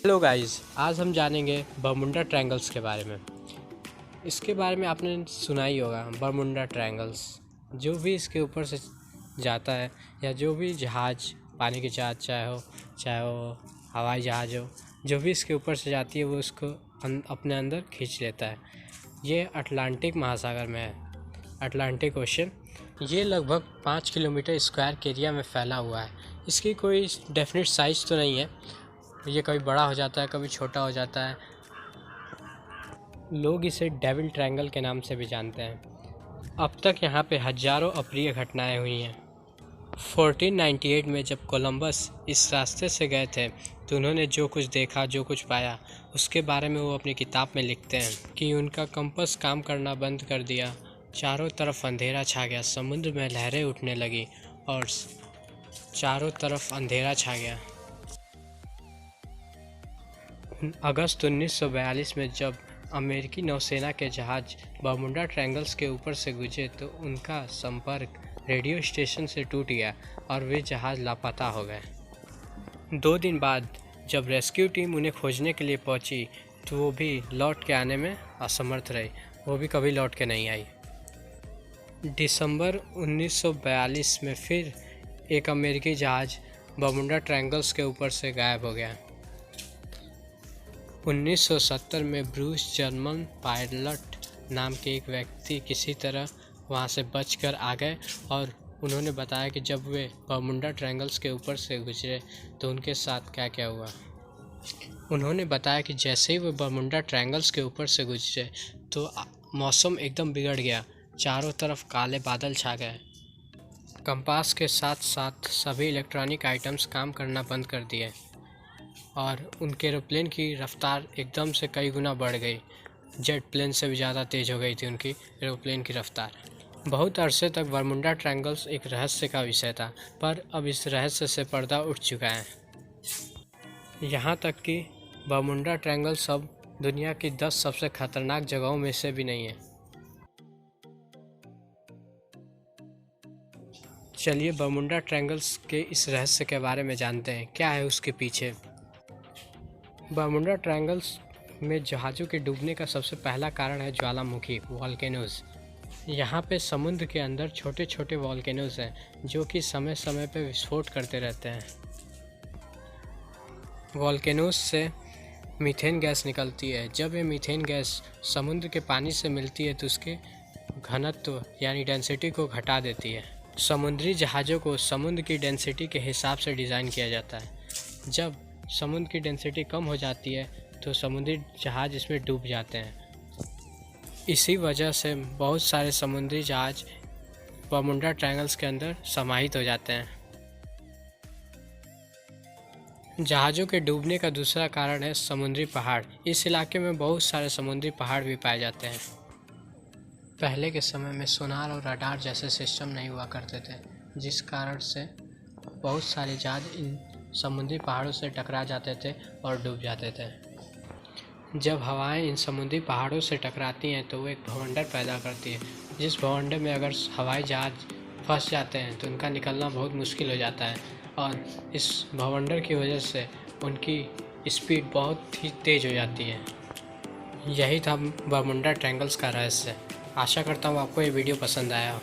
Hello guys, आज हम जानेंगे बरमुडा ट्रायंगल्स के बारे में। इसके बारे में आपने सुना ही होगा, बरमुडा ट्रायंगल्स। जो भी इसके ऊपर से जाता है या जो भी जहाज़, पानी के जहाज़ चाहे वो हवाई जहाज़ हो, जो भी इसके ऊपर से जाती है वो उसको अपने अंदर खींच लेता है। ये अटलांटिक महासागर में है, अटलांटिक ओशन। ये लगभग 5 किलोमीटर स्क्वायर के एरिया में फैला हुआ है। इसकी कोई डेफिनेट साइज़ तो नहीं है, ये कभी बड़ा हो जाता है, कभी छोटा हो जाता है। लोग इसे डेविल ट्रायंगल के नाम से भी जानते हैं। अब तक यहाँ पे हजारों अप्रिय घटनाएं हुई हैं। 1498 में जब कोलंबस इस रास्ते से गए थे तो उन्होंने जो कुछ देखा, जो कुछ पाया, उसके बारे में वो अपनी किताब में लिखते हैं कि उनका कंपास काम करना बंद कर दिया, चारों तरफ अंधेरा छा गया, समुद्र में लहरें उठने लगी और चारों तरफ अंधेरा छा गया। अगस्त 1942 में जब अमेरिकी नौसेना के जहाज़ बरमुडा ट्रायंगल्स के ऊपर से गुजरे तो उनका संपर्क रेडियो स्टेशन से टूट गया और वे जहाज़ लापता हो गए। 2 दिन बाद जब रेस्क्यू टीम उन्हें खोजने के लिए पहुंची तो वो भी लौट के आने में असमर्थ रही, वो भी कभी लौट के नहीं आई। दिसंबर 1942 में फिर एक अमेरिकी जहाज़ बरमुडा ट्रायंगल्स के ऊपर से गायब हो गया। 1970 में ब्रूस जर्मन पायलट नाम के एक व्यक्ति किसी तरह वहां से बचकर आ गए और उन्होंने बताया कि जब वे बरमुडा ट्रायंगल्स के ऊपर से गुजरे तो उनके साथ क्या क्या हुआ। उन्होंने बताया कि जैसे ही वे बरमुडा ट्रायंगल्स के ऊपर से गुजरे तो मौसम एकदम बिगड़ गया, चारों तरफ काले बादल छा गए। कंपास के साथ साथ सभी इलेक्ट्रॉनिक आइटम्स काम करना बंद कर दिए और उनके एरोप्लेन की रफ़्तार एकदम से कई गुना बढ़ गई। जेट प्लेन से भी ज़्यादा तेज़ हो गई थी उनकी एरोप्लेन की रफ़्तार। बहुत अरसे तक बरमुडा ट्रायंगल्स एक रहस्य का विषय था, पर अब इस रहस्य से पर्दा उठ चुका है। यहाँ तक कि बरमुडा ट्रायंगल्स अब दुनिया की 10 सबसे खतरनाक जगहों में से भी नहीं है। चलिए बरमुडा ट्रायंगल्स के इस रहस्य के बारे में जानते हैं, क्या है उसके पीछे। बरमुडा ट्रायंगल्स में जहाज़ों के डूबने का सबसे पहला कारण है ज्वालामुखी, वॉल्केनोज़। यहाँ पे समुद्र के अंदर छोटे छोटे वॉल्केनोज़ हैं जो कि समय समय पे विस्फोट करते रहते हैं। वॉल्केनोज़ से मीथेन गैस निकलती है। जब ये मीथेन गैस समुद्र के पानी से मिलती है तो उसके घनत्व यानी डेंसिटी को घटा देती है। समुद्री जहाज़ों को समुद्र की डेंसिटी के हिसाब से डिज़ाइन किया जाता है। जब समुद्र की डेंसिटी कम हो जाती है तो समुद्री जहाज़ इसमें डूब जाते हैं। इसी वजह से बहुत सारे समुद्री जहाज़ बरमुडा ट्रायंगल्स के अंदर समाहित हो जाते हैं। जहाज़ों के डूबने का दूसरा कारण है समुद्री पहाड़। इस इलाके में बहुत सारे समुद्री पहाड़ भी पाए जाते हैं। पहले के समय में सोनार और रडार जैसे सिस्टम नहीं हुआ करते थे, जिस कारण से बहुत सारे जहाज़ इन समुद्री पहाड़ों से टकरा जाते थे और डूब जाते थे। जब हवाएं इन समुद्री पहाड़ों से टकराती हैं तो वो एक भवंडर पैदा करती है, जिस भवंडर में अगर हवाई जहाज़ फंस जाते हैं तो उनका निकलना बहुत मुश्किल हो जाता है और इस भवंडर की वजह से उनकी स्पीड बहुत ही तेज़ हो जाती है। यही था बरमुडा ट्रायंगल्स का रहस्य। आशा करता हूँ आपको ये वीडियो पसंद आया हो।